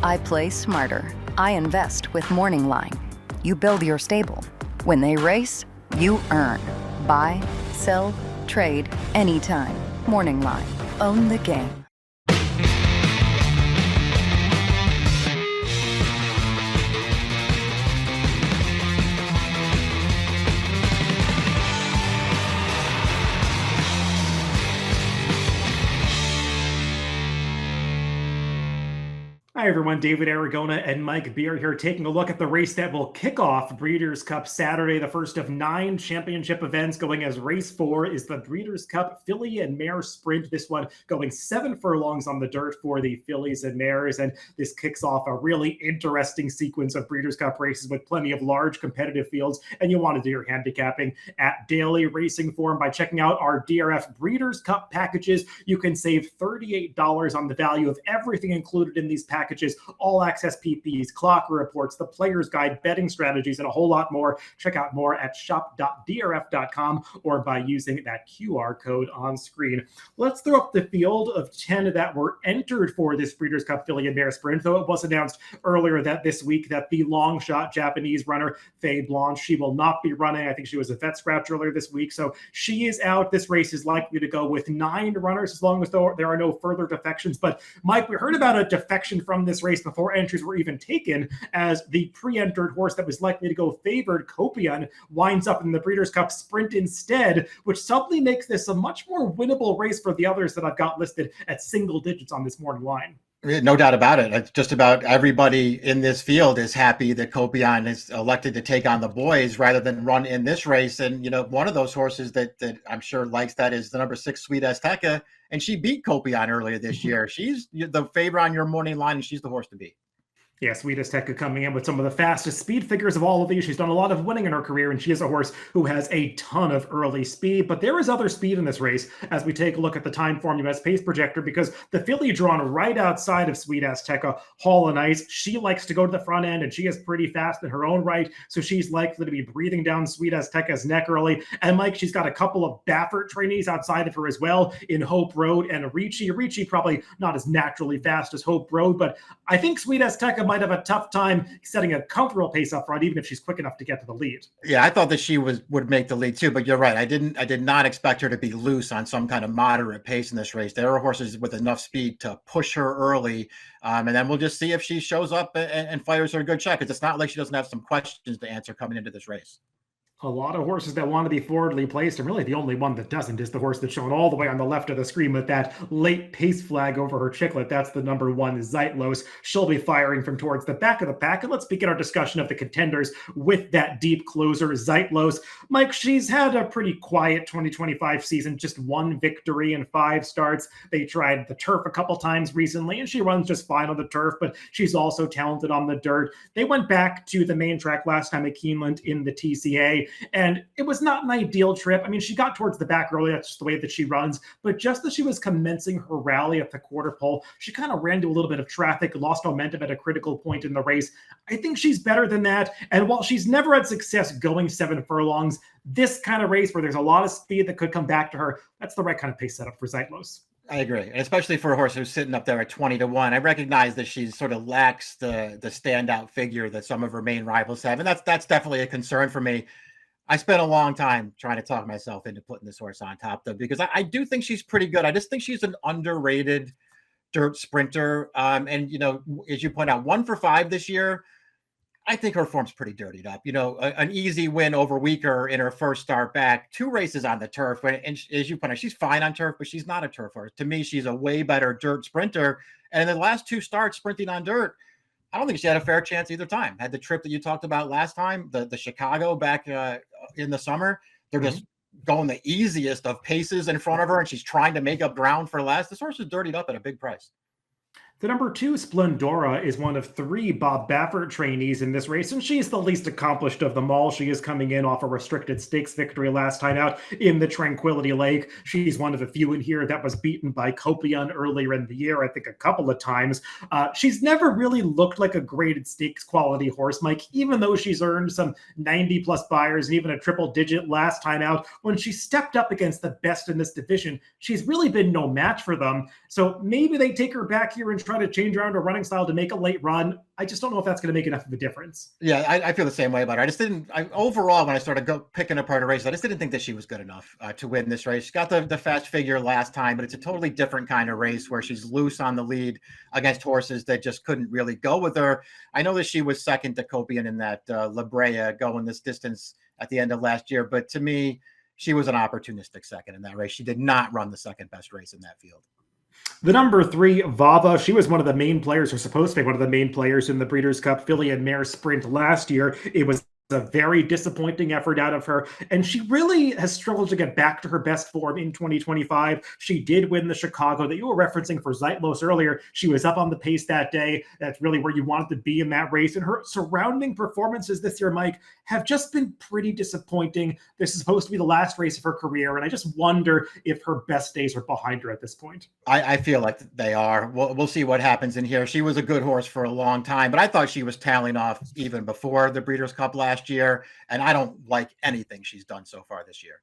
I play smarter. I invest with Morning Line. You build your stable. When they race, you earn. Buy, sell, trade, anytime. Morning Line. Own the game. Hi, everyone. David Aragona and Mike Beer here taking a look at the race that will kick off Breeders' Cup Saturday. The first of 9 championship events going as race 4 is the Breeders' Cup Filly and Mare Sprint. This one going 7 furlongs on the dirt for the fillies and mares. And this kicks off a really interesting sequence of Breeders' Cup races with plenty of large competitive fields. And you want to do your handicapping at daily racing form by checking out our DRF Breeders' Cup packages. You can save $38 on the value of everything included in these packages, all access PPs, clock reports, the player's guide, betting strategies, and a whole lot more. Check out more at shop.drf.com or by using that QR code on screen. Let's throw up the field of 10 that were entered for this Breeders' Cup Filly and Mare Sprint, though it was announced earlier this week that the long shot Japanese runner, Faye Blanche, she will not be running. I think she was a vet scratch earlier this week, so she is out. This race is likely to go with 9 runners as long as there are no further defections. But Mike, we heard about a defection from this race before entries were even taken, as the pre-entered horse that was likely to go favored, Copion, winds up in the Breeders' Cup Sprint instead, which suddenly makes this a much more winnable race for the others that I've got listed at single digits on this morning line. No doubt about it. Just about everybody in this field is happy that Copion is elected to take on the boys rather than run in this race. And, one of those horses that I'm sure likes that is the number 6 Sweet Azteca. And she beat Copion earlier this year. She's the favorite on your morning line, and she's the horse to beat. Yeah, Sweet Azteca coming in with some of the fastest speed figures of all of these. She's done a lot of winning in her career, and she is a horse who has a ton of early speed. But there is other speed in this race as we take a look at the Time Form US pace projector, because the filly drawn right outside of Sweet Azteca, Hall and Ice, she likes to go to the front end, and she is pretty fast in her own right. So she's likely to be breathing down Sweet Azteca's neck early. And Mike, she's got a couple of Baffert trainees outside of her as well in Hope Road and Ricci. Ricci probably not as naturally fast as Hope Road, but I think Sweet Azteca might have a tough time setting a comfortable pace up front, even if she's quick enough to get to the lead. Yeah, I thought that she would make the lead too, but you're right. I did not expect her to be loose on some kind of moderate pace in this race. There are horses with enough speed to push her early, and then we'll just see if she shows up and fires her a good shot, because it's not like she doesn't have some questions to answer coming into this race. A lot of horses that want to be forwardly placed, and really the only one that doesn't is the horse that's shown all the way on the left of the screen with that late pace flag over her chiclet. That's the number 1, Zeitlos. She'll be firing from towards the back of the pack. And let's begin our discussion of the contenders with that deep closer, Zeitlos. Mike, she's had a pretty quiet 2025 season, just 1 victory in 5 starts. They tried the turf a couple times recently, and she runs just fine on the turf, but she's also talented on the dirt. They went back to the main track last time at Keeneland in the TCA, and it was not an ideal trip. I mean, she got towards the back early. That's just the way that she runs. But just as she was commencing her rally at the quarter pole, she kind of ran into a little bit of traffic, lost momentum at a critical point in the race. I think she's better than that. And while she's never had success going 7 furlongs, this kind of race where there's a lot of speed that could come back to her, that's the right kind of pace setup for Zeitlos. I agree, and especially for a horse who's sitting up there at 20-1. I recognize that she sort of lacks the standout figure that some of her main rivals have, and that's definitely a concern for me. I spent a long time trying to talk myself into putting this horse on top, though, because I do think she's pretty good. I just think she's an underrated dirt sprinter. And, as you point out, 1 for 5 this year. I think her form's pretty dirtied up. An easy win over Weaker in her first start back, 2 races on the turf. And as you point out, she's fine on turf, but she's not a turf horse. To me, she's a way better dirt sprinter. And in the last 2 starts sprinting on dirt, I don't think she had a fair chance either time. Had the trip that you talked about last time, the Chicago back in the summer. They're just going the easiest of paces in front of her, and she's trying to make up ground for last. This horse is dirtied up at a big price. The number 2, Splendora, is one of 3 Bob Baffert trainees in this race, and she's the least accomplished of them all. She is coming in off a restricted stakes victory last time out in the Tranquility Lake. She's one of the few in here that was beaten by Copion earlier in the year, I think a couple of times. She's never really looked like a graded stakes quality horse, Mike, even though she's earned some 90-plus buyers and even a triple-digit last time out. When she stepped up against the best in this division, she's really been no match for them. So maybe they take her back here and try try to change around her running style to make a late run. I just don't know if that's going to make enough of a difference. Yeah, I feel the same way about her. Overall, when I started picking apart a race, I just didn't think that she was good enough to win this race. She got the fast figure last time, but it's a totally different kind of race where she's loose on the lead against horses that just couldn't really go with her. I know that she was second to Copian in that La Brea going this distance at the end of last year, but to me, she was an opportunistic second in that race. She did not run the second best race in that field. The number 3, Vava, she was one of the main players, or supposed to be one of the main players in the Breeders' Cup Filly and Mare Sprint last year. It was a very disappointing effort out of her, and she really has struggled to get back to her best form in 2025. She did win the Chicago that you were referencing for Zeitlos earlier. She was up on the pace that day. That's really where you wanted to be in that race, and her surrounding performances this year, Mike, have just been pretty disappointing. This is supposed to be the last race of her career, and I just wonder if her best days are behind her at this point. I feel like they are. We'll see what happens in here. She was a good horse for a long time, but I thought she was tailing off even before the Breeders' Cup last year, and I don't like anything she's done so far this year.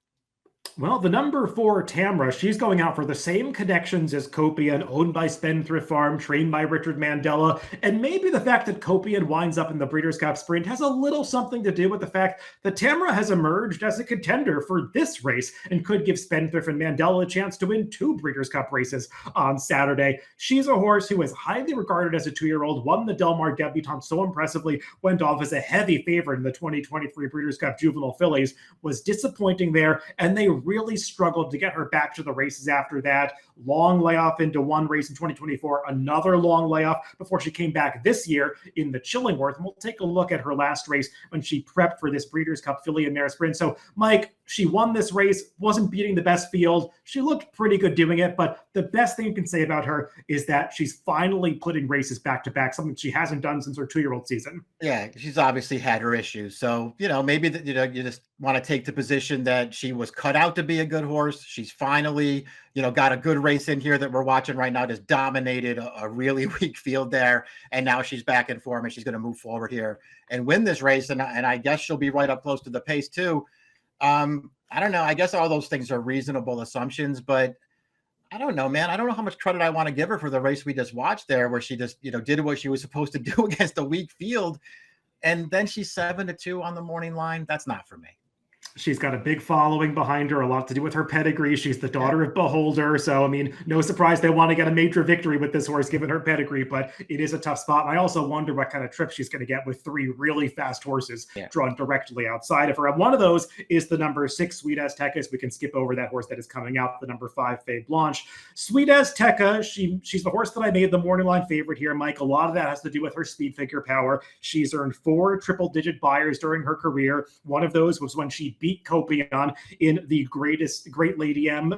Well, the number 4, Tamra, she's going out for the same connections as Copian, owned by Spendthrift Farm, trained by Richard Mandela. And maybe the fact that Copian winds up in the Breeders' Cup Sprint has a little something to do with the fact that Tamra has emerged as a contender for this race and could give Spendthrift and Mandela a chance to win 2 Breeders' Cup races on Saturday. She's a horse who is highly regarded as a 2-year-old, won the Del Mar debutante so impressively, went off as a heavy favorite in the 2023 Breeders' Cup Juvenile Fillies, was disappointing there, and they really struggled to get her back to the races after that. Long layoff into one race in 2024, another long layoff before she came back this year in the Chillingworth. And we'll take a look at her last race when she prepped for this Breeders' Cup Filly and Mare Sprint. So, Mike, she won this race, wasn't beating the best field. She looked pretty good doing it, but the best thing you can say about her is that she's finally putting races back to back, something she hasn't done since her 2-year-old season. Yeah, she's obviously had her issues. So, maybe you just want to take the position that she was cut out to be a good horse. She's finally, got a good race in here that we're watching right now, just dominated a really weak field there. And now she's back in form and she's going to move forward here and win this race. And I guess she'll be right up close to the pace too. I don't know. I guess all those things are reasonable assumptions, but I don't know, man. I don't know how much credit I want to give her for the race we just watched there, where she just, did what she was supposed to do against a weak field. And then she's 7-2 on the morning line. That's not for me. She's got a big following behind her, a lot to do with her pedigree. She's the daughter of Beholder. So, no surprise they want to get a major victory with this horse, given her pedigree, but it is a tough spot. And I also wonder what kind of trip she's going to get with 3 really fast horses drawn directly outside of her. And one of those is the number 6, Sweet Aztecas. We can skip over that horse that is coming out, the number 5, Fée Blanche. Sweet Azteca, she's the horse that I made the morning line favorite here, Mike. A lot of that has to do with her speed figure power. She's earned 4 triple-digit buyers during her career. One of those was when she beat Copian in the Great Lady M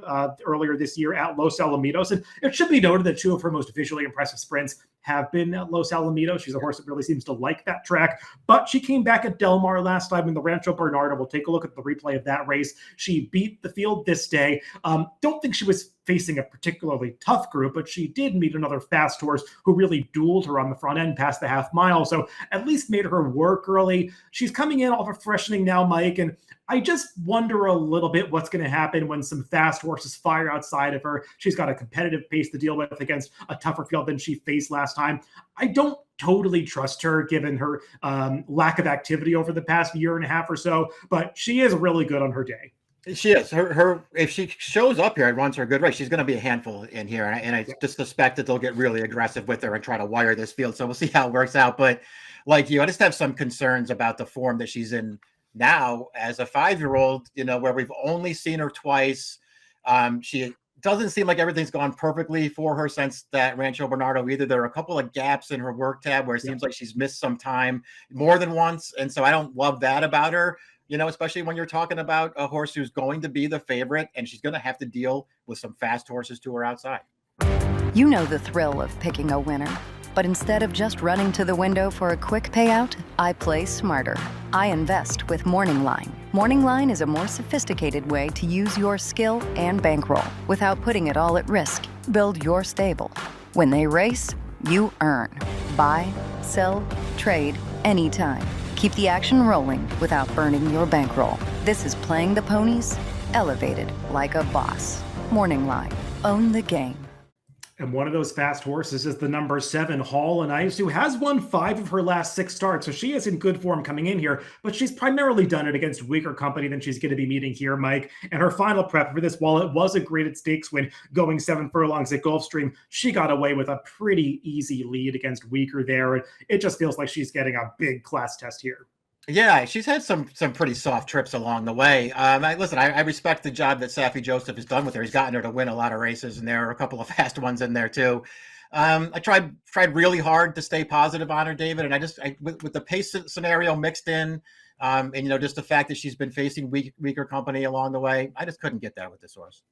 earlier this year at Los Alamitos. And it should be noted that 2 of her most visually impressive sprints have been at Los Alamitos. She's a horse that really seems to like that track, but she came back at Del Mar last time in the Rancho Bernardo. We'll take a look at the replay of that race. She beat the field this day. Don't think she was facing a particularly tough group, but she did meet another fast horse who really dueled her on the front end past the half mile. So at least made her work early. She's coming in off of freshening now, Mike, and I just wonder a little bit what's going to happen when some fast horses fire outside of her. She's got a competitive pace to deal with against a tougher field than she faced last time. I don't totally trust her given her lack of activity over the past year and a half or so, but she is really good on her day. She is. Her if she shows up here and runs her a good race, she's going to be a handful in here. And I just suspect that they'll get really aggressive with her and try to wire this field. So we'll see how it works out. But like you, I just have some concerns about the form that she's in now as a 5-year-old, where we've only seen her twice. She doesn't seem like everything's gone perfectly for her since that Rancho Bernardo either. There are a couple of gaps in her work tab where it seems like she's missed some time more than once. And so I don't love that about her, especially when you're talking about a horse who's going to be the favorite and she's going to have to deal with some fast horses to her outside. You know the thrill of picking a winner. But instead of just running to the window for a quick payout, I play smarter. I invest with Morning Line. Morning Line is a more sophisticated way to use your skill and bankroll without putting it all at risk. Build your stable. When they race, you earn. Buy, sell, trade, anytime. Keep the action rolling without burning your bankroll. This is playing the ponies, elevated like a boss. Morning Line. Own the game. And one of those fast horses is the number 7, Hall and Ice, who has won 5 of her last 6 starts. So she is in good form coming in here, but she's primarily done it against weaker company than she's going to be meeting here, Mike. And her final prep for this, while it was a graded stakes win going 7 furlongs at Gulfstream, she got away with a pretty easy lead against weaker there. It just feels like she's getting a big class test here. Yeah, she's had some pretty soft trips along the way. I respect the job that Safi Joseph has done with her. He's gotten her to win a lot of races, and there are a couple of fast ones in there too. I tried really hard to stay positive on her, David, and with the pace scenario mixed in, and just the fact that she's been facing weaker company along the way, I just couldn't get there with this horse.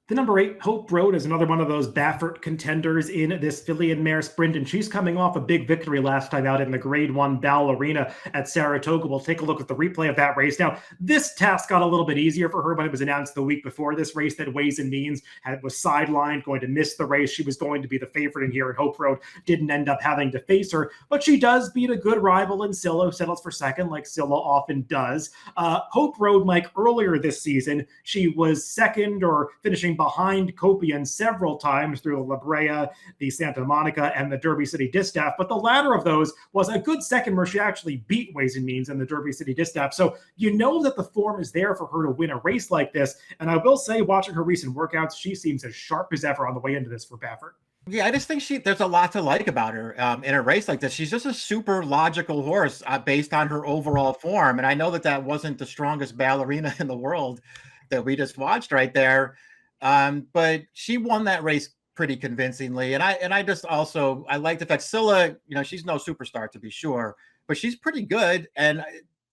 The number 8, Hope Road, is another one of those Baffert contenders in this filly and mare sprint, and she's coming off a big victory last time out in the Grade 1 Ballerina at Saratoga. We'll take a look at the replay of that race. Now, this task got a little bit easier for her when it was announced the week before this race that Ways and Means was sidelined, going to miss the race. She was going to be the favorite in here, and Hope Road didn't end up having to face her, but she does beat a good rival in Scylla, who settles for second, like Scylla often does. Hope Road, Mike, earlier this season, she was second or finishing behind Copian several times through the La Brea, the Santa Monica, and the Derby City Distaff, but the latter of those was a good second where she actually beat Ways and Means in the Derby City Distaff. So you know that the form is there for her to win a race like this, and I will say, watching her recent workouts, she seems as sharp as ever on the way into this for Baffert. Yeah, I just think there's a lot to like about her in a race like this. She's just a super logical horse based on her overall form, and I know that wasn't the strongest ballerina in the world that we just watched right there. But she won that race pretty convincingly. And I just also, I like the fact Scylla, she's no superstar to be sure, but she's pretty good. And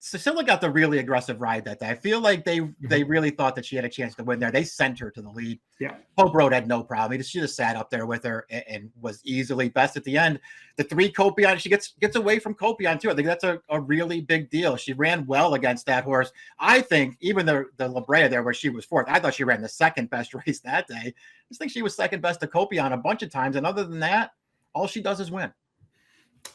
Scylla got the really aggressive ride that day. I feel like they really thought that she had a chance to win there. They sent her to the lead. Yeah. Hope Road had no problem. She just sat up there with her and was easily best at the end. The 3 Copion, she gets away from Copion too. I think that's a really big deal. She ran well against that horse. I think even the La Brea there where she was 4th, I thought she ran the second best race that day. I just think she was second best to Copion a bunch of times. And other than that, all she does is win.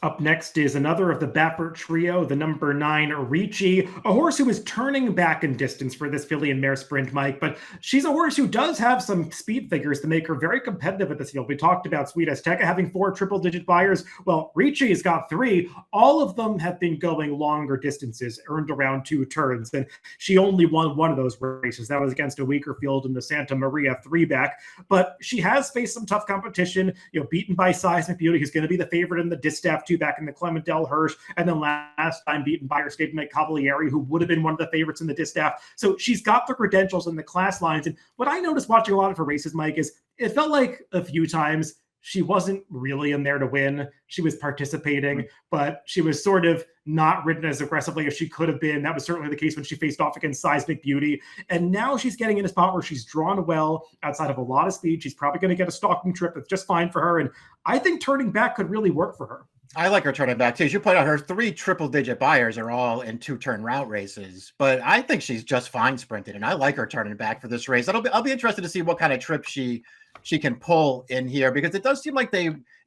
Up next is another of the Baffert trio, the number 9, Ricci, a horse who is turning back in distance for this filly and mare sprint, Mike, but she's a horse who does have some speed figures to make her very competitive at this field. We talked about Sweet Azteca having 4 triple-digit buyers. Well, Ricci has got 3. All of them have been going longer distances, earned around 2 turns, and she only won one of those races. That was against a weaker field in the Santa Maria 3-back, but she has faced some tough competition, beaten by Seismic Beauty, who's going to be the favorite in the Distaff 2 back in the Clementel Hirsch, and then last time beaten by her stablemate Cavalieri, who would have been one of the favorites in the Distaff. So she's got the credentials in the class lines. And what I noticed watching a lot of her races, Mike, is it felt like a few times she wasn't really in there to win. She was participating, but she was sort of not ridden as aggressively as she could have been. That was certainly the case when she faced off against Seismic Beauty. And now she's getting in a spot where she's drawn well outside of a lot of speed. She's probably going to get a stalking trip that's just fine for her. And I think turning back could really work for her. I like her turning back too. As you point out, her 3 triple-digit buyers are all in 2-turn route races, but I think she's just fine sprinting, and I like her turning back for this race. I'll be interested to see what kind of trip she can pull in here, because it does seem like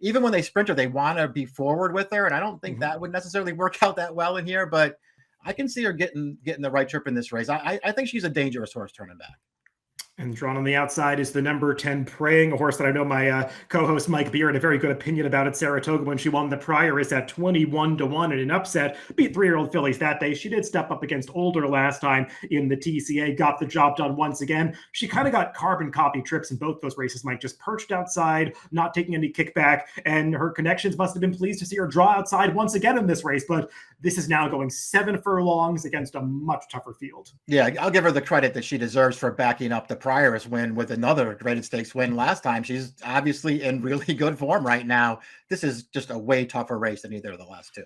even when they sprint her, they want to be forward with her, and I don't think that would necessarily work out that well in here. But I can see her getting the right trip in this race. I think she's a dangerous horse turning back. And drawn on the outside is the number 10 Praying, a horse that I know my co-host Mike Beer had a very good opinion about at Saratoga when she won the prior. Is at 21-1 in an upset. Beat 3-year-old fillies that day. She did step up against older last time in the TCA, got the job done once again. She kind of got carbon copy trips in both those races, Mike, just perched outside, not taking any kickback, and her connections must have been pleased to see her draw outside once again in this race, but this is now going 7 furlongs against a much tougher field. Yeah, I'll give her the credit that she deserves for backing up the Prioress win with another graded stakes win last time. She's obviously in really good form right now. This is just a way tougher race than either of the last 2.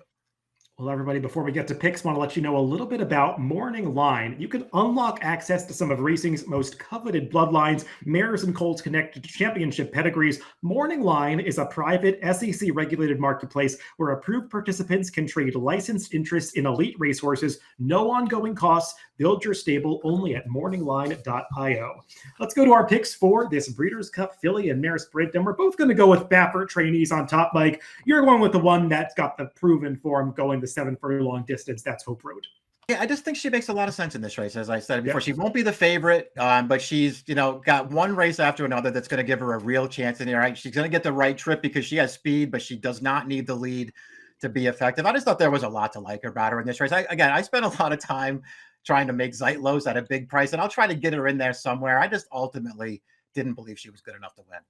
Well, everybody, before we get to picks, I want to let you know a little bit about Morning Line. You can unlock access to some of racing's most coveted bloodlines, mares and colts connected to championship pedigrees. Morning Line is a private SEC-regulated marketplace where approved participants can trade licensed interests in elite racehorses, no ongoing costs. Build your stable only at morningline.io. Let's go to our picks for this Breeders' Cup filly and mare sprint, and we're both going to go with Baffert trainees on top, Mike. You're going with the one that's got the proven form going the 7 furlong distance. That's Hope Road. Yeah, I just think she makes a lot of sense in this race. As I said before, Yep. she won't be the favorite, but she's, got one race after another that's going to give her a real chance in here. Right? She's going to get the right trip because she has speed, but she does not need the lead to be effective. I just thought there was a lot to like about her in this race. I spent a lot of time trying to make Zeitlos at a big price, and I'll try to get her in there somewhere. I just ultimately didn't believe she was good enough to win.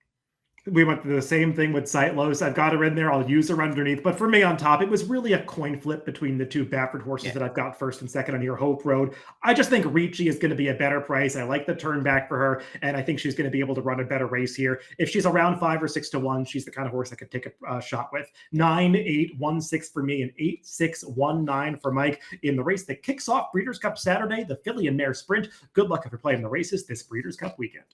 We went through the same thing with Sightlos. I've got her in there. I'll use her underneath. But for me on top, it was really a coin flip between the two Baffert horses that I've got first and second on here, Hope Road. I just think Ricci is going to be a better price. I like the turn back for her, and I think she's going to be able to run a better race here. If she's around 5 or 6 to 1, she's the kind of horse I could take a shot with. 9, 8, 1, 6 for me, and 8, 6, 1, 9 for Mike in the race that kicks off Breeders' Cup Saturday, the Filly and Mare Sprint. Good luck if you're playing the races this Breeders' Cup weekend.